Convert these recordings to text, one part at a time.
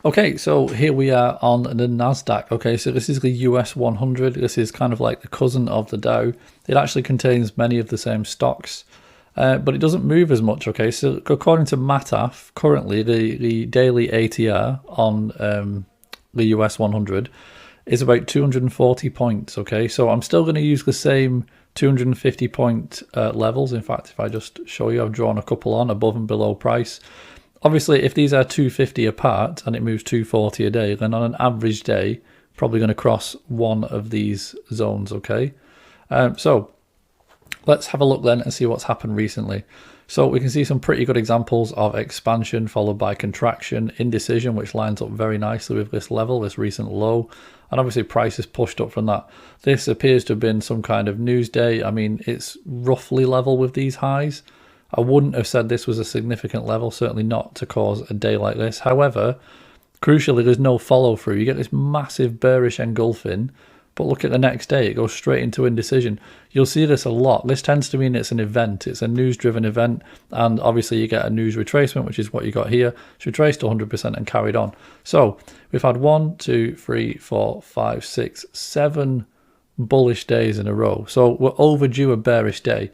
Okay, so here we are on the Nasdaq. Okay, so this is the US 100. This is kind of like the cousin of the Dow. It actually contains many of the same stocks, but it doesn't move as much. Okay, so according to Mataf, currently the daily ATR on the US 100 is about 240 points. Okay, so I'm still going to use the same 250 point levels. In fact, if I just show you, I've drawn a couple on above and below price. Obviously, if these are 250 apart and it moves 240 a day, then on an average day, probably going to cross one of these zones, okay? So let's have a look then and see what's happened recently. So we can see some pretty good examples of expansion followed by contraction, indecision, which lines up very nicely with this level, this recent low. And obviously price is pushed up from that. This appears to have been some kind of news day. I mean, it's roughly level with these highs. I wouldn't have said this was a significant level, certainly not to cause a day like this. However, crucially, there's no follow through. You get this massive bearish engulfing, but look at the next day, it goes straight into indecision. You'll see this a lot. This tends to mean it's an event. It's a news-driven event, and obviously you get a news retracement, which is what you got here. It's retraced to 100% and carried on. So we've had 1, 2, 3, 4, 5, 6, 7 bullish days in a row. So we're overdue a bearish day.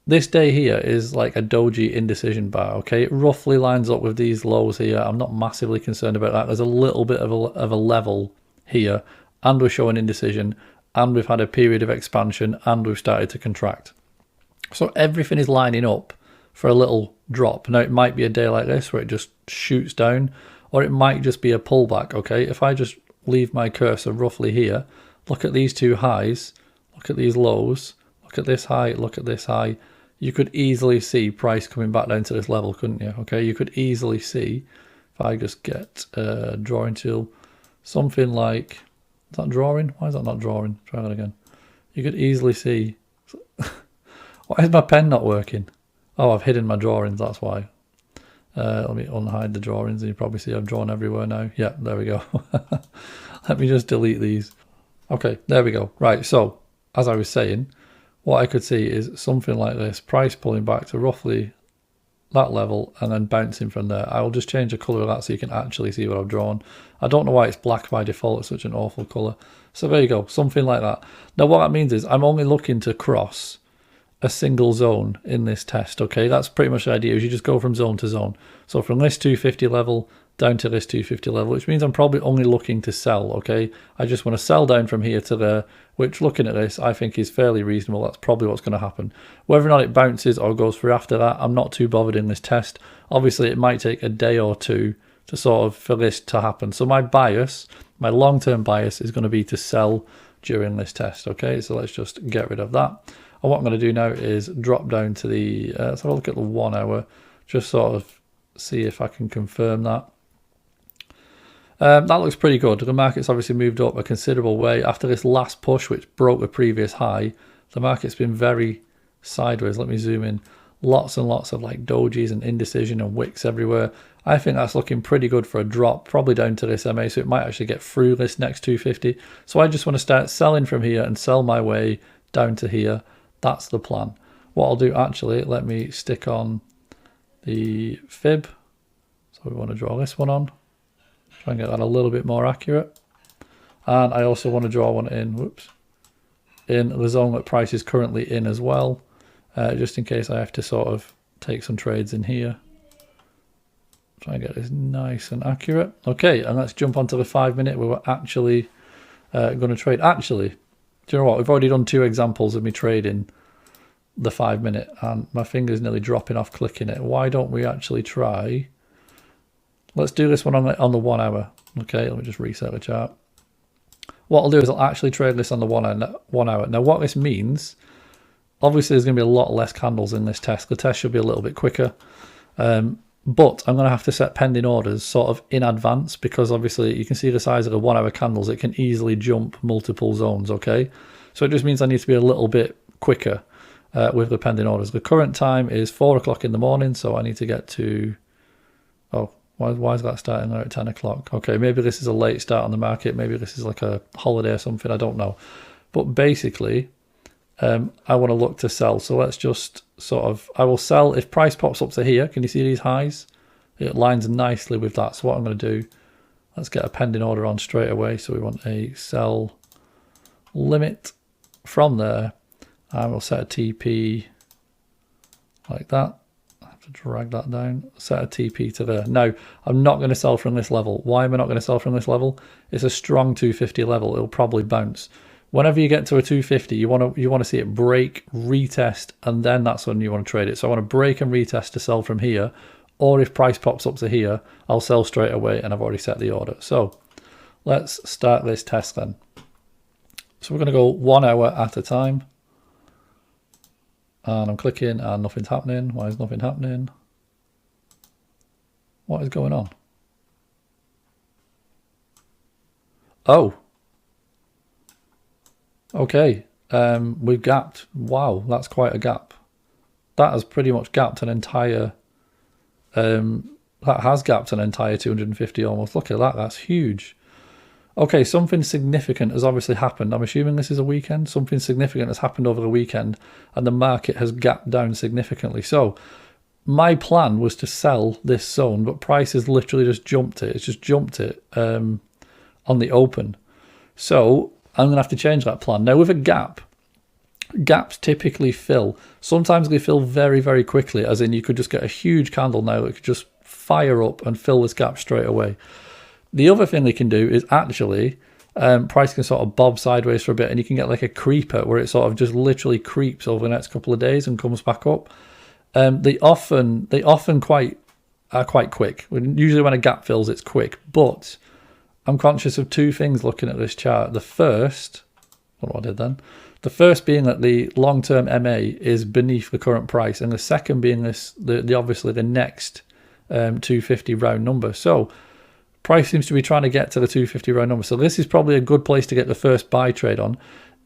This day here is like a doji indecision bar, okay? It roughly lines up with these lows here. I'm not massively concerned about that. There's a little bit of a level here, and we're showing indecision, and we've had a period of expansion, and we've started to contract. So everything is lining up for a little drop. Now, it might be a day like this where it just shoots down, or it might just be a pullback, okay? If I just leave my cursor roughly here, look at these two highs, look at these lows, look at this high, look at this high. You could easily see price coming back down to this level, couldn't you? Okay, you could easily see, if I just get a drawing tool, something like, is that drawing? Why is that not drawing? Try that again. You could easily see, why is my pen not working? Oh, I've hidden my drawings, that's why. Let me unhide the drawings, and you probably see I've drawn everywhere now. Yeah, there we go. Let me just delete these. Okay, there we go. Right, so, as I was saying, what I could see is something like this, price pulling back to roughly that level and then bouncing from there. I will just change the colour of that so you can actually see what I've drawn. I don't know why it's black by default, it's such an awful colour. So there you go, something like that. Now what that means is I'm only looking to cross a single zone in this test, okay? That's pretty much the idea, is you just go from zone to zone. So from this 250 level down to this 250 level, which means I'm probably only looking to sell, okay? I just want to sell down from here to there, which looking at this, I think is fairly reasonable. That's probably what's going to happen. Whether or not it bounces or goes through after that, I'm not too bothered in this test. Obviously, it might take a day or two to sort of for this to happen. So my bias, my long-term bias is going to be to sell during this test, okay? So let's just get rid of that. And what I'm going to do now is drop down to the, let's have a look at the 1 hour, just sort of see if I can confirm that. That looks pretty good. The market's obviously moved up a considerable way. After this last push, which broke the previous high, the market's been very sideways. Let me zoom in. Lots and lots of like dojis and indecision and wicks everywhere. I think that's looking pretty good for a drop, probably down to this MA, so it might actually get through this next 250. So I just want to start selling from here and sell my way down to here. That's the plan. What I'll do actually, let me stick on the fib. So we want to draw this one on. Try and get that a little bit more accurate. And I also want to draw one in, whoops, in the zone that price is currently in as well, just in case I have to sort of take some trades in here. Try and get this nice and accurate. Okay, and let's jump onto the 5 minute where we're actually going to trade. Actually, do you know what? We've already done 2 examples of me trading the 5 minute, and my finger's nearly dropping off clicking it. Why don't we actually try? Let's do this one on the 1 hour. Okay, let me just reset the chart. What I'll do is I'll actually trade this on the 1 hour. Now what this means, obviously there's going to be a lot less candles in this test. The test should be a little bit quicker. But I'm going to have to set pending orders sort of in advance, because obviously you can see the size of the 1 hour candles. It can easily jump multiple zones, okay? So it just means I need to be a little bit quicker with the pending orders. The current time is 4 o'clock in the morning, so I need to get to, oh, why is that starting there at 10 o'clock? Okay, maybe this is a late start on the market. Maybe this is like a holiday or something. I don't know. But basically, I want to look to sell. So let's just sort of, I will sell if price pops up to here. Can you see these highs? It lines nicely with that. So what I'm going to do Let's get a pending order on straight away. So we want a sell limit from there. And we'll set a TP like that. I have to drag that down. Set a TP to there. Now, I'm not going to sell from this level. Why am I not going to sell from this level? It's a strong 250 level. It'll probably bounce. Whenever you get to a 250, you want to see it break, retest, and then that's when you want to trade it. So I want to break and retest to sell from here. Or if price pops up to here, I'll sell straight away, and I've already set the order. So let's start this test then. So we're going to go 1 hour at a time. And I'm clicking and nothing's happening. Why is nothing happening? What is going on? Oh. Okay. We've gapped. Wow, that's quite a gap. That has pretty much gapped an entire... that has gapped an entire 250 almost. Look at that. That's huge. Okay, something significant has obviously happened. I'm assuming this is a weekend. Something significant has happened over the weekend and the market has gapped down significantly. So my plan was to sell this zone, but price has literally just jumped it. It's just jumped it on the open. So I'm going to have to change that plan. Now with a gap, gaps typically fill. Sometimes they fill very, very quickly, as in you could just get a huge candle now that could just fire up and fill this gap straight away. The other thing they can do is actually, price can sort of bob sideways for a bit and you can get like a creeper where it sort of just literally creeps over the next couple of days and comes back up. They often are quite quick. Usually when a gap fills, it's quick. But I'm conscious of two things looking at this chart. The first, I don't know what I did then. The first being that the long-term MA is beneath the current price, and the second being the obviously the next 250 round number. So price seems to be trying to get to the 250 round number. So this is probably a good place to get the first buy trade on.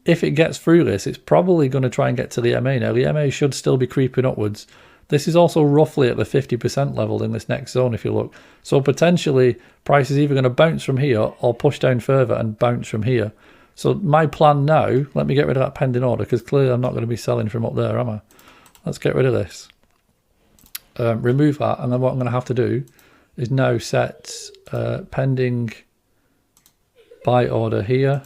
If it gets through this, it's probably going to try and get to the MA. Now, the MA should still be creeping upwards. This is also roughly at the 50% level in this next zone, if you look. So potentially, price is either going to bounce from here or push down further and bounce from here. So my plan now, let me get rid of that pending order, because clearly I'm not going to be selling from up there, am I? Let's get rid of this. Remove that, and then what I'm going to have to do is now set pending buy order here.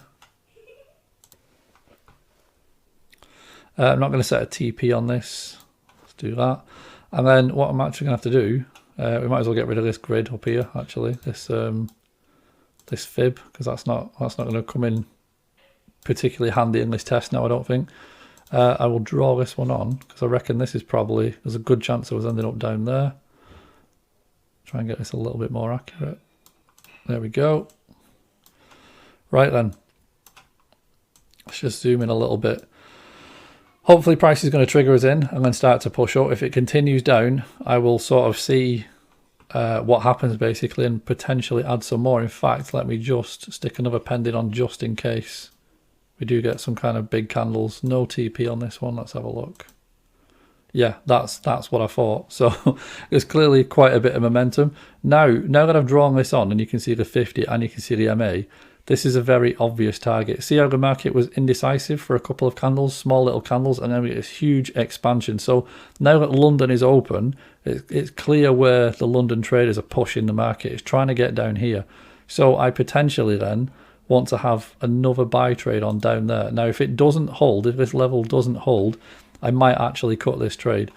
I'm not going to set a TP on this. Let's do that. And then what I'm actually going to have to do, we might as well get rid of this grid up here, actually, this this fib, because that's not going to come in particularly handy in this test now, I don't think. I will draw this one on, because I reckon this is probably, there's a good chance I was ending up down there. Try and get this a little bit more accurate. There we go. Right then. Let's just zoom in a little bit. Hopefully price is going to trigger us in and then start to push up. If it continues down, I will sort of see what happens basically and potentially add some more. In fact, let me just stick another pending on just in case we do get some kind of big candles. No TP on this one. Let's have a look. Yeah, that's what I thought. So there's clearly quite a bit of momentum. Now that I've drawn this on and you can see the 50 and you can see the MA, this is a very obvious target. See how the market was indecisive for a couple of candles, small little candles, and then we get this huge expansion. So now that London is open, it's clear where the London traders are pushing the market. It's trying to get down here. So I potentially then want to have another buy trade on down there. Now, if it doesn't hold, if this level doesn't hold, I might actually cut this trade.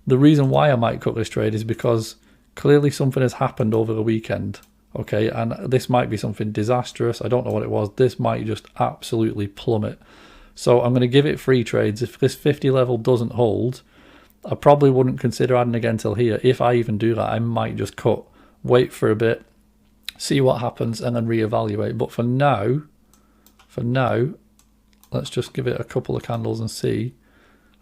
The reason why I might cut this trade is because clearly something has happened over the weekend. Okay, and this might be something disastrous. I don't know what it was. This might just absolutely plummet. So I'm going to give it free trades. If this 50 level doesn't hold, I probably wouldn't consider adding again till here. If I even do that, I might just cut, wait for a bit, see what happens, and then reevaluate. But for now, let's just give it a couple of candles and see.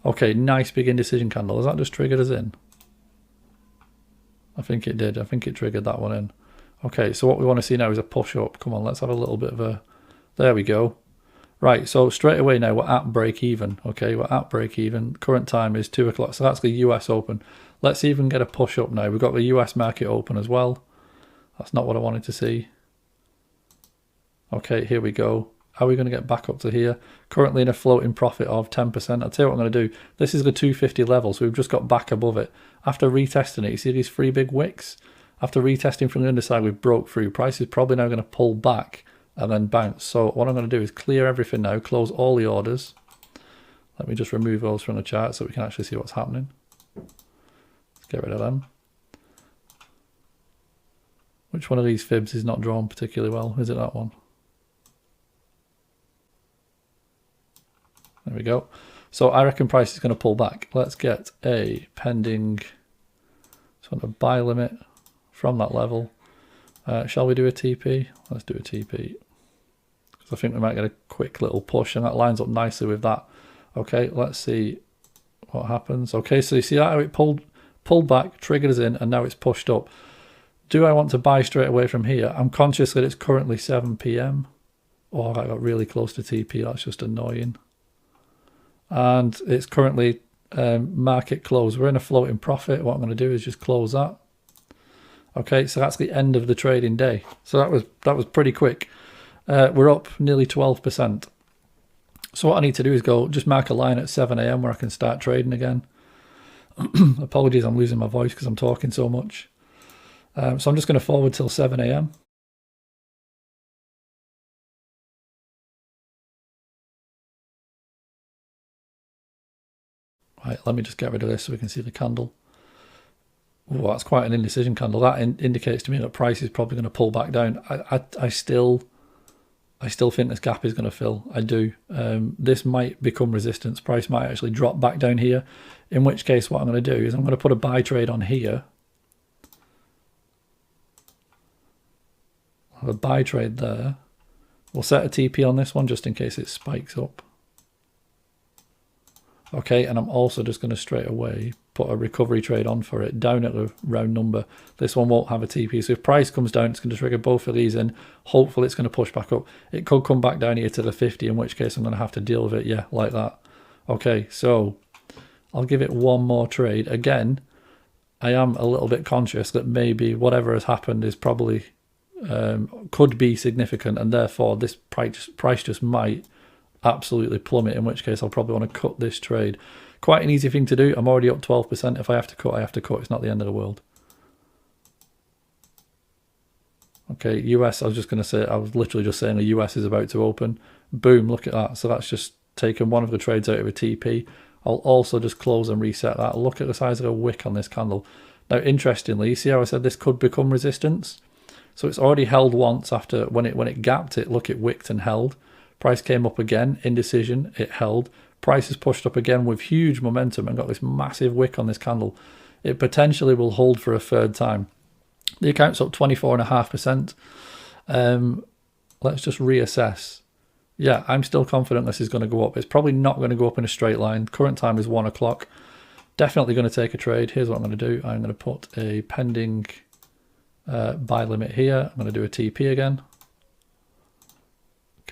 Okay, nice big indecision candle. Has that just triggered us in? I think it did. I think it triggered that one in. Okay, so what we want to see now is a push up. Come on, let's have a little bit of a... There we go. Right, so straight away now we're at break even. Okay, we're at break even. Current time is 2 o'clock, so that's the US open. Let's even get a push up now. We've got the US market open as well. That's not what I wanted to see. Okay, here we go. How are we going to get back up to here? Currently in a floating profit of 10%. I'll tell you what I'm going to do. This is the 250 level, so we've just got back above it. After retesting it, you see these 3 big wicks? After retesting from the underside, we broke through. Price is probably now going to pull back and then bounce. So what I'm going to do is clear everything now, close all the orders. Let me just remove those from the chart so we can actually see what's happening. Let's get rid of them. Which one of these fibs is not drawn particularly well? Is it that one? There we go. So I reckon price is going to pull back. Let's get a pending sort of buy limit from that level. Shall we do a TP? Let's do a TP. Because I think we might get a quick little push, and that lines up nicely with that. Okay, let's see what happens. Okay, so you see that how it pulled back, triggered us in, and now it's pushed up. Do I want to buy straight away from here? I'm conscious that it's currently 7 PM. Oh, I got really close to TP. That's just annoying. And it's currently market close. We're in a floating profit. What I'm going to do is just close that. Okay, so that's the end of the trading day. So that was pretty quick. We're up nearly 12%. So what I need to do is go just mark a line at 7 AM where I can start trading again. Apologies, I'm losing my voice because I'm talking so much. So I'm just going to forward till 7 AM. Right, let me just get rid of this so we can see the candle. Oh, that's quite an indecision candle. That indicates to me that price is probably going to pull back down. I still think this gap is going to fill. I do. This might become resistance. Price might actually drop back down here. In which case, what I'm going to do is I'm going to put a buy trade on here. I'll have a buy trade there. We'll set a TP on this one just in case it spikes up. Okay, and I'm also just going to straight away put a recovery trade on for it down at the round number. This one won't have a TP, so if price comes down, it's going to trigger both of these in. Hopefully it's going to push back up. It could come back down here to the 50, in which case I'm going to have to deal with it, yeah, like that. Okay, so I'll give it one more trade. Again, I am a little bit conscious that maybe whatever has happened is probably could be significant, and therefore this price just might absolutely plummet, in which case I'll probably want to cut this trade. Quite an easy thing to do. I'm already up 12%. If I have to cut, I have to cut. It's not the end of the world. Okay, US, I was literally just saying the US is about to open. Boom, look at that. So that's just taken one of the trades out of a TP. I'll also just close and reset that. Look at the size of the wick on this candle. Now, interestingly, you see how I said this could become resistance? So it's already held once after, when it gapped it, look, it wicked and held. Price came up again, indecision, it held. Price has pushed up again with huge momentum and got this massive wick on this candle. It potentially will hold for a third time. The account's up 24.5%. Let's just reassess. Yeah, I'm still confident this is going to go up. It's probably not going to go up in a straight line. Current time is 1 o'clock. Definitely going to take a trade. Here's what I'm going to do. I'm going to put a pending buy limit here. I'm going to do a TP again.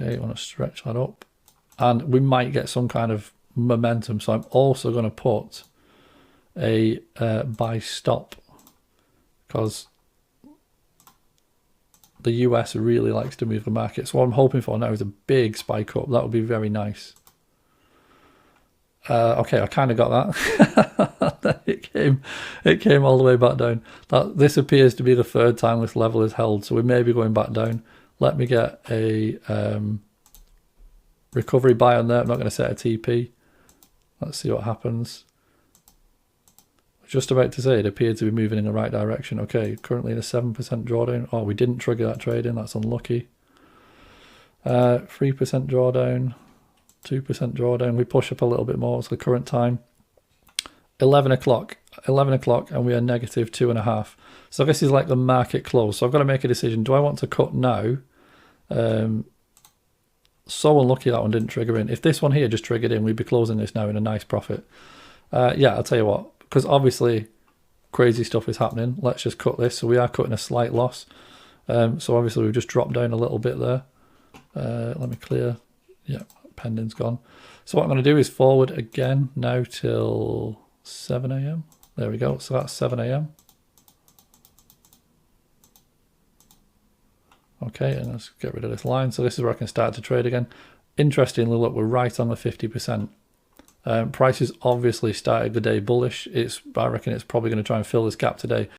Okay, I want to stretch that up. And we might get some kind of momentum. So I'm also going to put a buy stop, because the US really likes to move the market. So what I'm hoping for now is a big spike up. That would be very nice. Okay, I kind of got that. it came all the way back down. This appears to be the third time this level is held. So we may be going back down. Let me get a recovery buy on there. I'm not going to set a TP. Let's see what happens. Just about to say it appeared to be moving in the right direction. Okay, currently in a 7% drawdown. Oh, we didn't trigger that trade in. That's unlucky. 3% drawdown, 2% drawdown. We push up a little bit more. It's the current time. 11 o'clock, and we are negative 2.5. So this is like the market close. So I've got to make a decision. Do I want to cut now? So unlucky that one didn't trigger in. If this one here just triggered in, we'd be closing this now in a nice profit. Yeah, I'll tell you what, because obviously crazy stuff is happening. Let's just cut this. So we are cutting a slight loss. So obviously we've just dropped down a little bit there. Let me clear. Yeah, pending's gone. So what I'm going to do is forward again now till 7 AM. There we go. So that's 7 AM. Okay, and let's get rid of this line. So this is where I can start to trade again. Interestingly, look, we're right on the 50%. Price has obviously started the day bullish. I reckon it's probably going to try and fill this gap today.